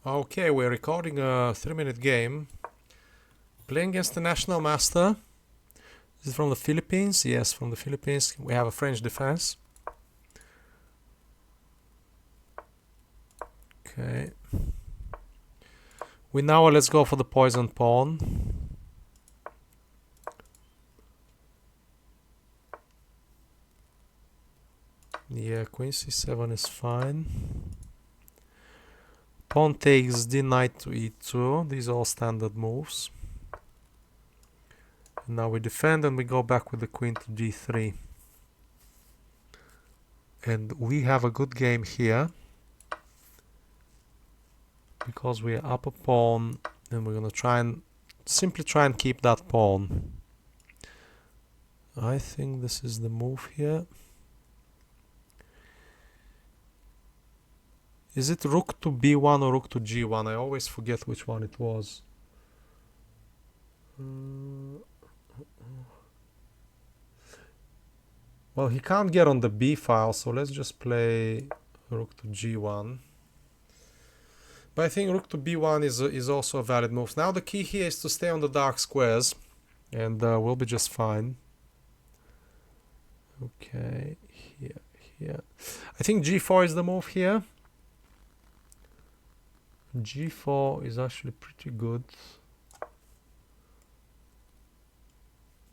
Okay, we're recording a 3-minute game. Playing against the national master. Is it from the Philippines? Yes, from the Philippines. We have a French defense. Okay. Winawer, let's go for the poison pawn. Yeah, queen c7 is fine. Pawn takes d knight to e2. These are all standard moves. And now we defend and we go back with the queen to d3. And we have a good game here, because we are up a pawn and we're gonna simply try and keep that pawn. I think this is the move here. Is it rook to b1 or rook to g1? I always forget which one it was. Well, he can't get on the b file, so let's just play rook to g1. But I think rook to b1 is also a valid move. Now the key here is to stay on the dark squares, and we'll be just fine. Okay, here. I think g4 is the move here. G4 is actually pretty good.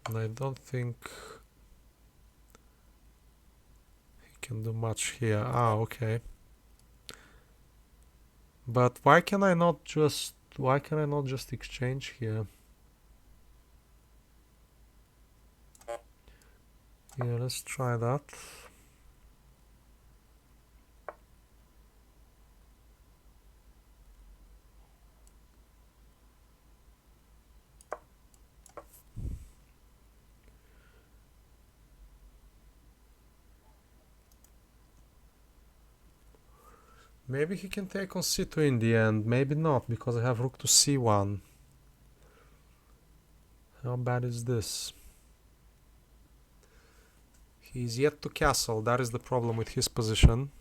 And I don't think he can do much here. Ah, okay. But why can I not just exchange here? Yeah, let's try that. Maybe he can take on c2 in the end, maybe not, because I have rook to c1. How bad is this? He's yet to castle, that is the problem with his position.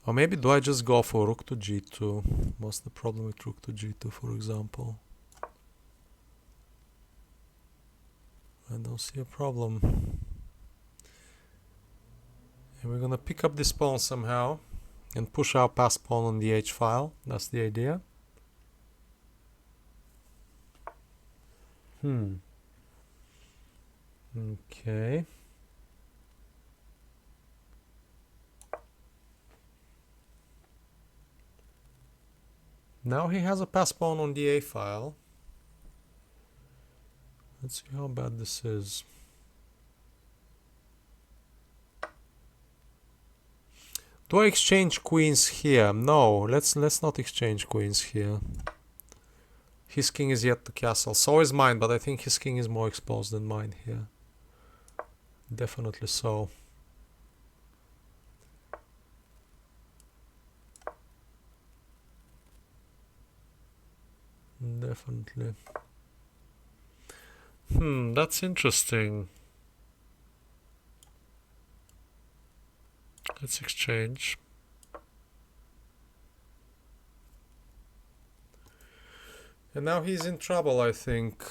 Or maybe do I just go for rook to g2? What's the problem with rook to g2, for example? I don't see a problem. And we're gonna pick up this pawn somehow and push our pass pawn on the h file. That's the idea. Okay. Now he has a pass pawn on the a file. Let's see how bad this is. Do I exchange queens here? No, let's not exchange queens here. His king is yet to castle. So is mine, but I think his king is more exposed than mine here. Definitely so. Definitely. That's interesting. Let's exchange. And now he's in trouble, I think.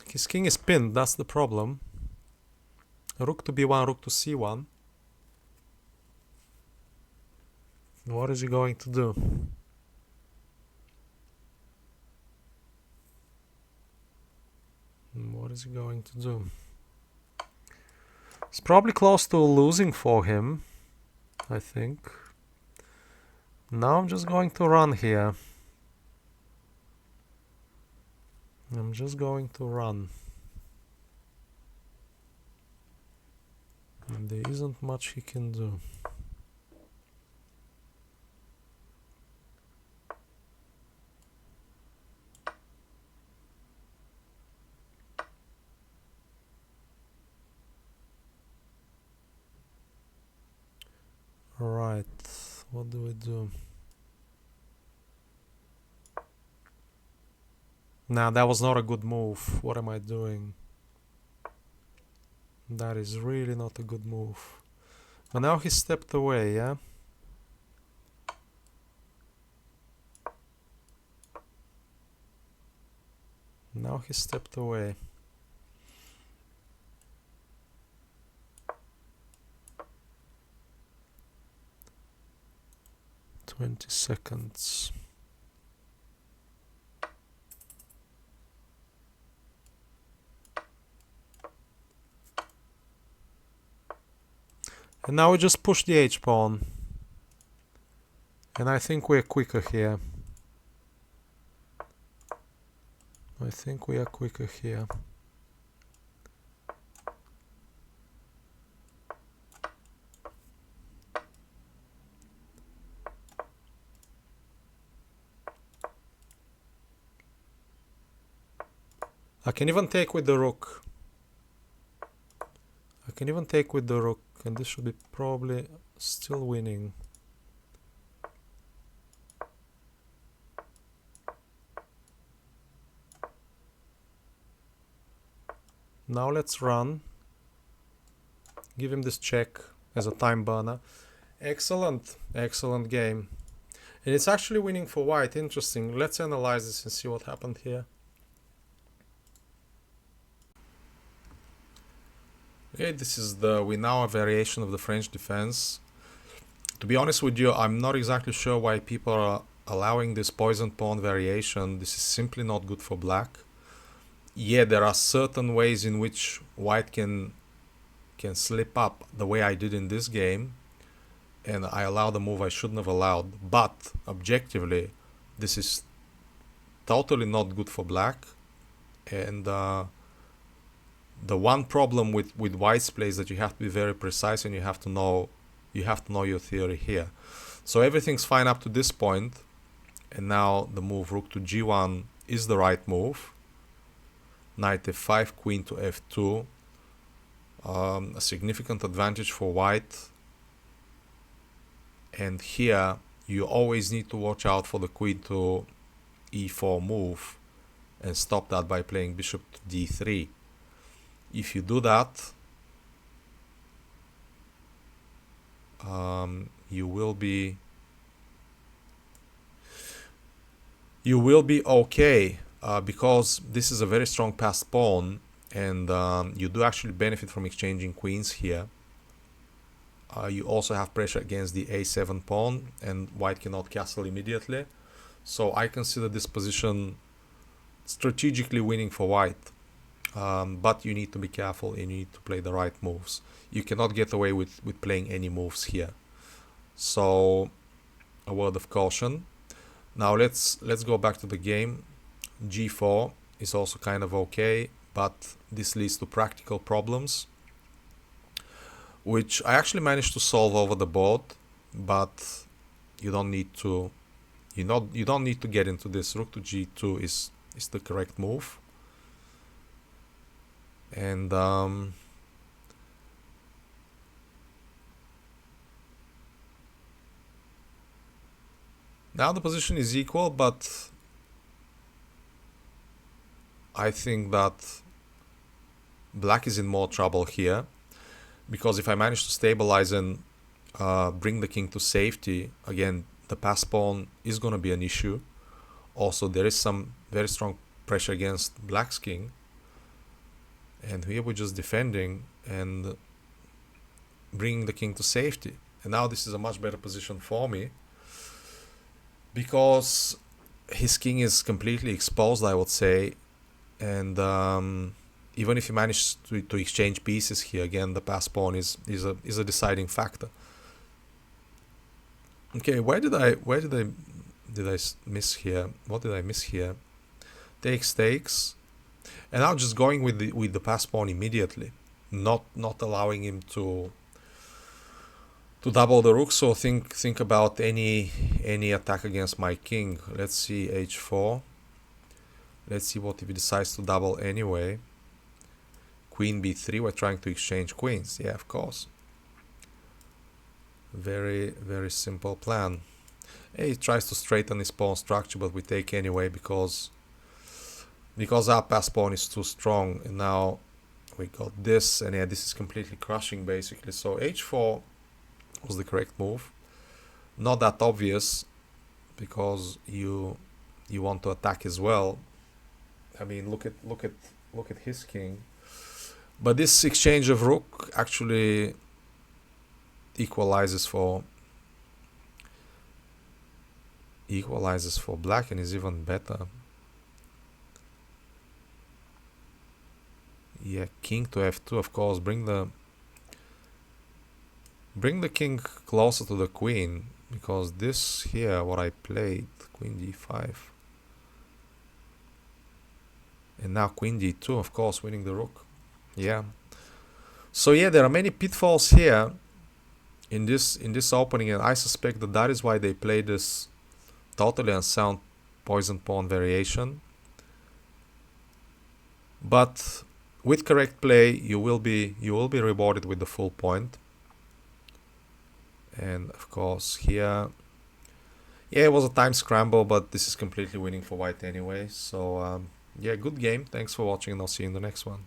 His king is pinned, that's the problem. Rook to b1, rook to c1. What is he going to do? What is he going to do? It's probably close to losing for him, I think. Now I'm just going to run here. I'm just going to run. And there isn't much he can do. Right. What do we do? Nah, that was not a good move. What am I doing? That is really not a good move. But now he stepped away, yeah? Now he stepped away. "20 seconds. And now we just push the h-pawn. And I think we're quicker here. I think we are quicker here. I can even take with the rook. I can even take with the rook, and this should be probably still winning. Now let's run. Give him this check as a time burner. Excellent, excellent game. And it's actually winning for white. Interesting. Let's analyze this and see what happened here. Okay, this is the Winawer variation of the French defense. To be honest with you, I'm not exactly sure why people are allowing this poison pawn variation. This is simply not good for black. Yeah, there are certain ways in which white can slip up the way I did in this game, and I allowed a move I shouldn't have allowed. But objectively, this is totally not good for black. And the one problem with white's play is that you have to be very precise, and you have to know your theory here. So everything's fine up to this point, and now the move rook to g1 is the right move. Knight f5, queen to f2. A significant advantage for white. And here you always need to watch out for the queen to e4 move and stop that by playing bishop to d3. If you do that, you will be okay, because this is a very strong passed pawn, and you do actually benefit from exchanging queens here. You also have pressure against the a7 pawn, and white cannot castle immediately. So I consider this position strategically winning for white. But you need to be careful, and you need to play the right moves. You cannot get away with playing any moves here. So a word of caution. Now let's go back to the game. g4 is also kind of okay, but this leads to practical problems, which I actually managed to solve over the board, but you don't need to get into this. Rook to g2 is the correct move. And now the position is equal, but I think that black is in more trouble here, because if I manage to stabilize and bring the king to safety, again, the pass pawn is going to be an issue. Also, there is some very strong pressure against black's king. And here we're just defending and bringing the king to safety. And now this is a much better position for me, because his king is completely exposed, I would say. And even if you manage to exchange pieces here, again, the pass pawn is a deciding factor. Okay, where did I miss here? What did I miss here? Takes. And now just going with the pass pawn immediately, not allowing him to double the rook. So think about any attack against my king. Let's see, h4. Let's see what if he decides to double anyway. Queen b3. We're trying to exchange queens. Yeah, of course. Very, very simple plan. He tries to straighten his pawn structure, but we take anyway because our pass pawn is too strong. And now we got this, and yeah, this is completely crushing basically. So h4 was the correct move. Not that obvious because you want to attack as well. I mean, look at his king. But this exchange of rook actually equalizes for black and is even better. Yeah, king to f2, of course. Bring the king closer to the queen, because this here, what I played, queen d5. And now queen d2, of course, winning the rook. Yeah. So yeah, there are many pitfalls here in this opening, and I suspect that is why they played this totally unsound poison pawn variation. But with correct play, you will be rewarded with the full point. And of course here, yeah, it was a time scramble, but this is completely winning for white anyway. So yeah, good game. Thanks for watching, and I'll see you in the next one.